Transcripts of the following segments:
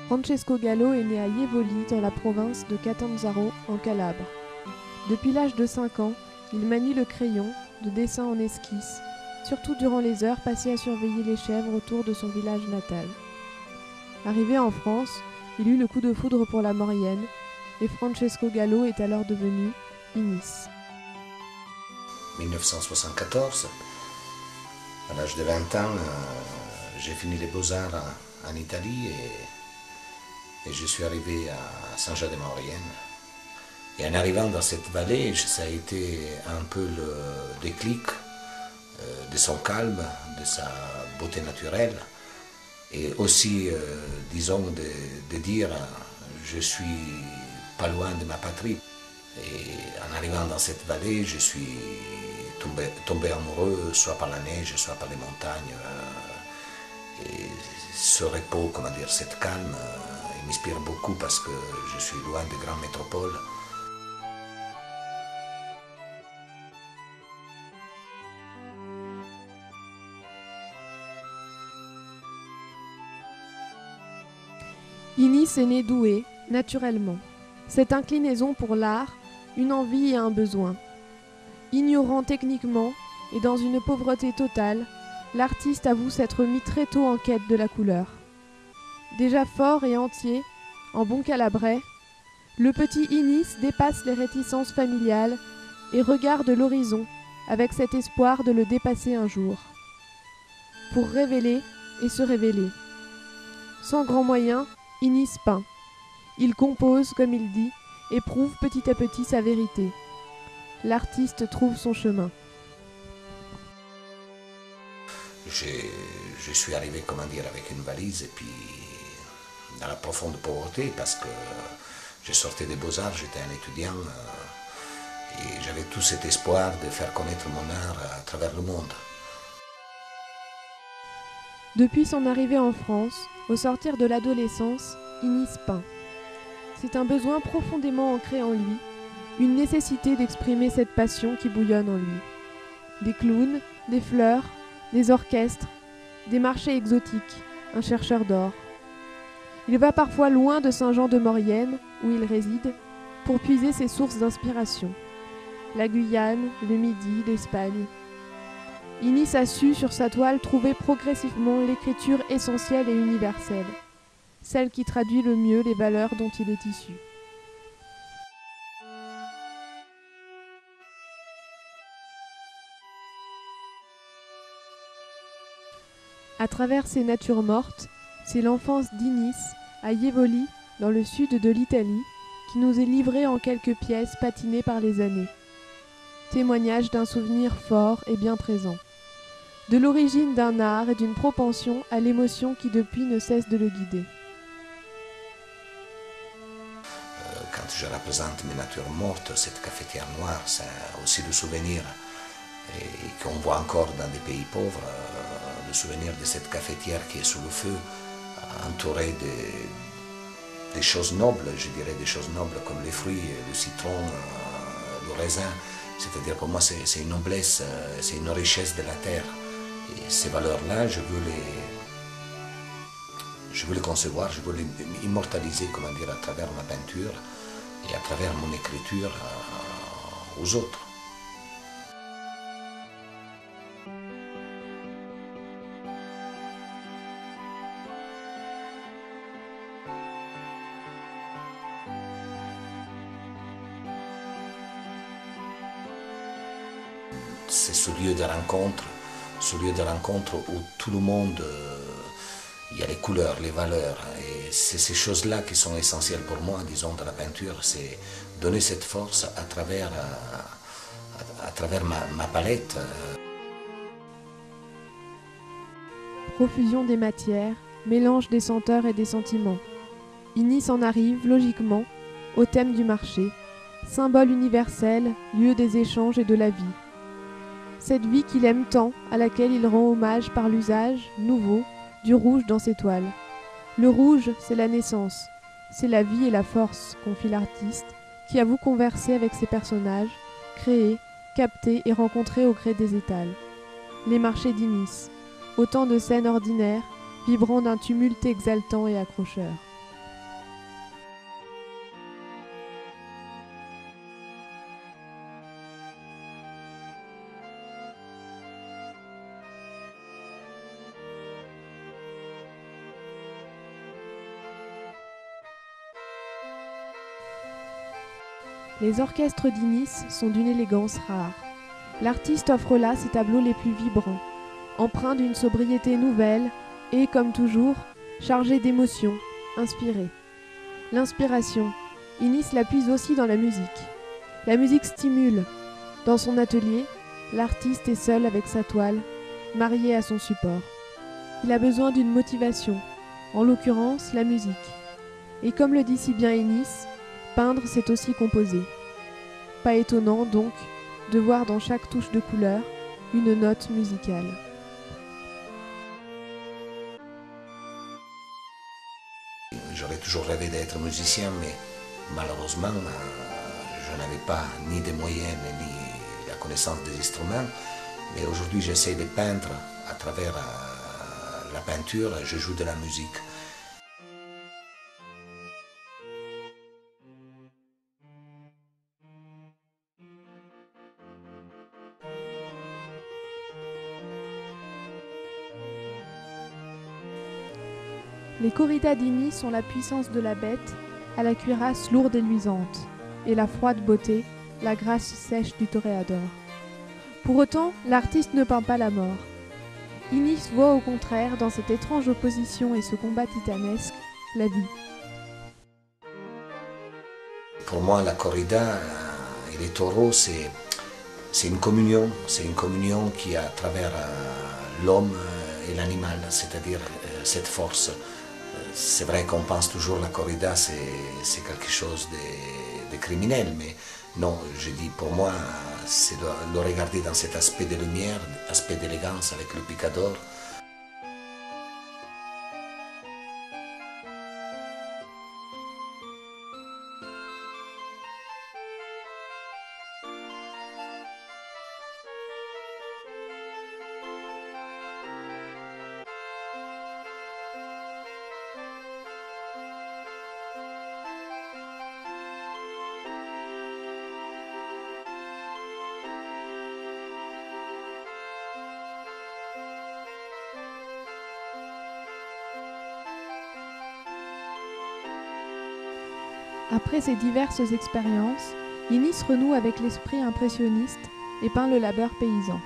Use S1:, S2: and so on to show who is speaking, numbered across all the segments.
S1: Francesco Gallo est né à Jevoli dans la province de Catanzaro en Calabre. Depuis l'âge de 5 ans, il manie le crayon, de dessin en esquisse, surtout durant les heures passées à surveiller les chèvres autour de son village natal. Arrivé en France, il eut le coup de foudre pour la Maurienne, et Francesco Gallo est alors devenu Inis.
S2: 1974, à l'âge de 20 ans, j'ai fini les beaux-arts en Italie et je suis arrivé à Saint-Jean-de-Maurienne. Et en arrivant dans cette vallée, ça a été un peu le déclic de son calme, de sa beauté naturelle, et aussi, disons, de dire je suis pas loin de ma patrie. Et en arrivant dans cette vallée, je suis tombé amoureux, soit par la neige, soit par les montagnes. Et ce repos, comment dire, cette calme, il m'inspire beaucoup parce que je suis loin des grandes métropoles.
S1: Inis est né doué, naturellement. Cette inclinaison pour l'art, une envie et un besoin. Ignorant techniquement et dans une pauvreté totale, l'artiste avoue s'être mis très tôt en quête de la couleur. Déjà fort et entier, en bon calabrais, le petit Inis dépasse les réticences familiales et regarde l'horizon avec cet espoir de le dépasser un jour. Pour révéler et se révéler. Sans grands moyens, Inis peint. Il compose, comme il dit, et prouve petit à petit sa vérité. L'artiste trouve son chemin.
S2: Je suis arrivé, comment dire, avec une valise et puis dans la profonde pauvreté parce que je sortais des Beaux-Arts, j'étais un étudiant et j'avais tout cet espoir de faire connaître mon art à travers le monde.
S1: Depuis son arrivée en France, au sortir de l'adolescence, Inis peint. C'est un besoin profondément ancré en lui, une nécessité d'exprimer cette passion qui bouillonne en lui. Des clowns, des fleurs, des orchestres, des marchés exotiques, un chercheur d'or. Il va parfois loin de Saint-Jean-de-Maurienne, où il réside, pour puiser ses sources d'inspiration. La Guyane, le Midi, l'Espagne. Inis a su sur sa toile trouver progressivement l'écriture essentielle et universelle, celle qui traduit le mieux les valeurs dont il est issu. À travers ces natures mortes, c'est l'enfance d'Inis, à Jevoli, dans le sud de l'Italie, qui nous est livrée en quelques pièces patinées par les années. Témoignage d'un souvenir fort et bien présent. De l'origine d'un art et d'une propension à l'émotion qui depuis ne cesse de le guider.
S2: Quand je représente mes natures mortes, cette cafetière noire, c'est aussi le souvenir, et qu'on voit encore dans des pays pauvres, le souvenir de cette cafetière qui est sous le feu, entourée des choses nobles, je dirais des choses nobles comme les fruits, le citron, le raisin. C'est-à-dire pour moi c'est une noblesse, c'est une richesse de la terre. Et ces valeurs-là, je veux les concevoir, je veux les immortaliser, comment dire, à travers ma peinture et à travers mon écriture aux autres. C'est ce lieu de rencontre où tout le monde, il y a les couleurs, les valeurs, et c'est ces choses-là qui sont essentielles pour moi, disons, dans la peinture, c'est donner cette force à travers ma palette.
S1: Profusion des matières, mélange des senteurs et des sentiments. Inis en arrive, logiquement, au thème du marché, symbole universel, lieu des échanges et de la vie. Cette vie qu'il aime tant, à laquelle il rend hommage par l'usage, nouveau, du rouge dans ses toiles. Le rouge, c'est la naissance, c'est la vie et la force, confie l'artiste, qui avoue converser avec ses personnages, créer, capter et rencontrer au gré des étals. Les marchés d'Inis, autant de scènes ordinaires, vibrant d'un tumulte exaltant et accrocheur. Les orchestres d'Inis sont d'une élégance rare. L'artiste offre là ses tableaux les plus vibrants, empreints d'une sobriété nouvelle et, comme toujours, chargés d'émotions, inspirés. L'inspiration, Inis la puise aussi dans la musique. La musique stimule. Dans son atelier, l'artiste est seul avec sa toile, marié à son support. Il a besoin d'une motivation, en l'occurrence la musique. Et comme le dit si bien Inis, peindre c'est aussi composer. Pas étonnant donc de voir dans chaque touche de couleur une note musicale.
S2: J'aurais toujours rêvé d'être musicien, mais malheureusement, je n'avais pas ni des moyens ni la connaissance des instruments. Mais aujourd'hui, j'essaie de peindre à travers la peinture, je joue de la musique.
S1: Les corridas d'Inis sont la puissance de la bête, à la cuirasse lourde et luisante, et la froide beauté, la grâce sèche du toréador. Pour autant, l'artiste ne peint pas la mort. Inis voit au contraire, dans cette étrange opposition et ce combat titanesque, la vie.
S2: Pour moi, la corrida et les taureaux, c'est une communion. C'est une communion qui est à travers l'homme et l'animal, c'est-à-dire cette force. C'est vrai qu'on pense toujours que la corrida, c'est quelque chose de criminel, mais non, je dis pour moi, c'est de le regarder dans cet aspect de lumière, aspect d'élégance avec le picador.
S1: Après ces diverses expériences, Inis renoue avec l'esprit impressionniste et peint le labeur paysan.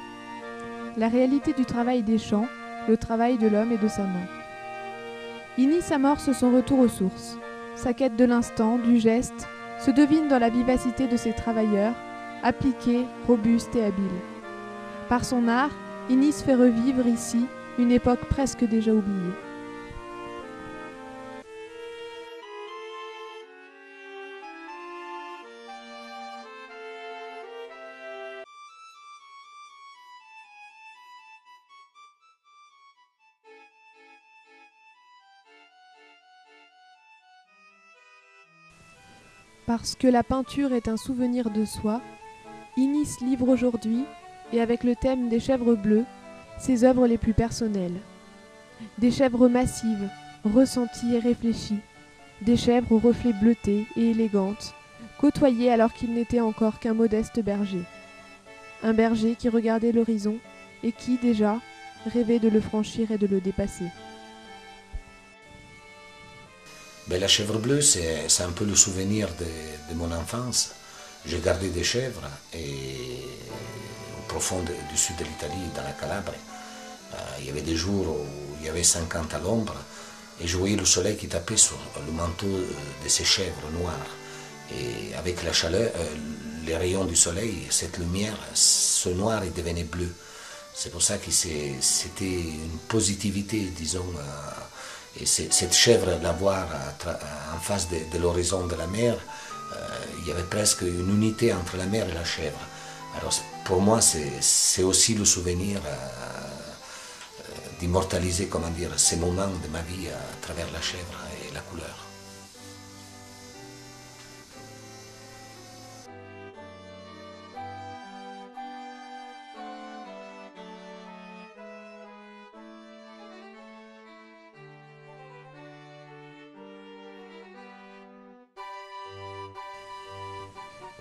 S1: La réalité du travail des champs, le travail de l'homme et de sa main. Inis amorce son retour aux sources. Sa quête de l'instant, du geste, se devine dans la vivacité de ses travailleurs, appliqués, robustes et habiles. Par son art, Inis fait revivre ici une époque presque déjà oubliée. Parce que la peinture est un souvenir de soi, Inis livre aujourd'hui, et avec le thème des chèvres bleues, ses œuvres les plus personnelles. Des chèvres massives, ressenties et réfléchies, des chèvres aux reflets bleutés et élégantes, côtoyées alors qu'il n'était encore qu'un modeste berger. Un berger qui regardait l'horizon et qui, déjà, rêvait de le franchir et de le dépasser.
S2: Ben, la chèvre bleue, c'est un peu le souvenir de mon enfance. J'ai gardé des chèvres et au profond du sud de l'Italie, dans la Calabre. Il y avait des jours où il y avait 50 à l'ombre et je voyais le soleil qui tapait sur le manteau de ces chèvres noires. Et avec la chaleur, les rayons du soleil, cette lumière, ce noir, il devenait bleu. C'est pour ça que c'était une positivité, disons. Et cette chèvre, la voir en face de l'horizon de la mer, il y avait presque une unité entre la mer et la chèvre. Alors pour moi, c'est aussi le souvenir d'immortaliser, comment dire, ces moments de ma vie à travers la chèvre et la couleur.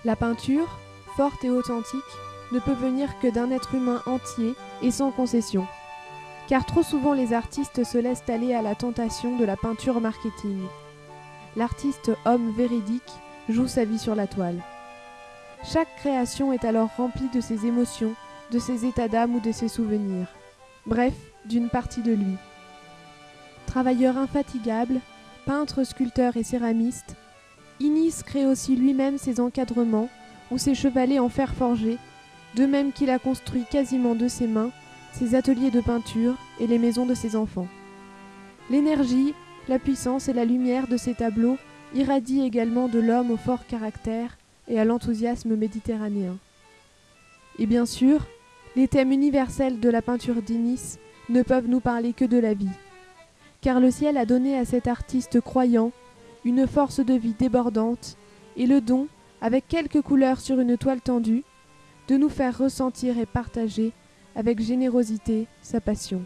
S1: La peinture, forte et authentique, ne peut venir que d'un être humain entier et sans concession. Car trop souvent les artistes se laissent aller à la tentation de la peinture marketing. L'artiste homme véridique joue sa vie sur la toile. Chaque création est alors remplie de ses émotions, de ses états d'âme ou de ses souvenirs. Bref, d'une partie de lui. Travailleur infatigable, peintre, sculpteur et céramiste, Innis crée aussi lui-même ses encadrements ou ses chevalets en fer forgé, de même qu'il a construit quasiment de ses mains ses ateliers de peinture et les maisons de ses enfants. L'énergie, la puissance et la lumière de ses tableaux irradient également de l'homme au fort caractère et à l'enthousiasme méditerranéen. Et bien sûr, les thèmes universels de la peinture d'Innis ne peuvent nous parler que de la vie, car le ciel a donné à cet artiste croyant une force de vie débordante et le don, avec quelques couleurs sur une toile tendue, de nous faire ressentir et partager avec générosité sa passion.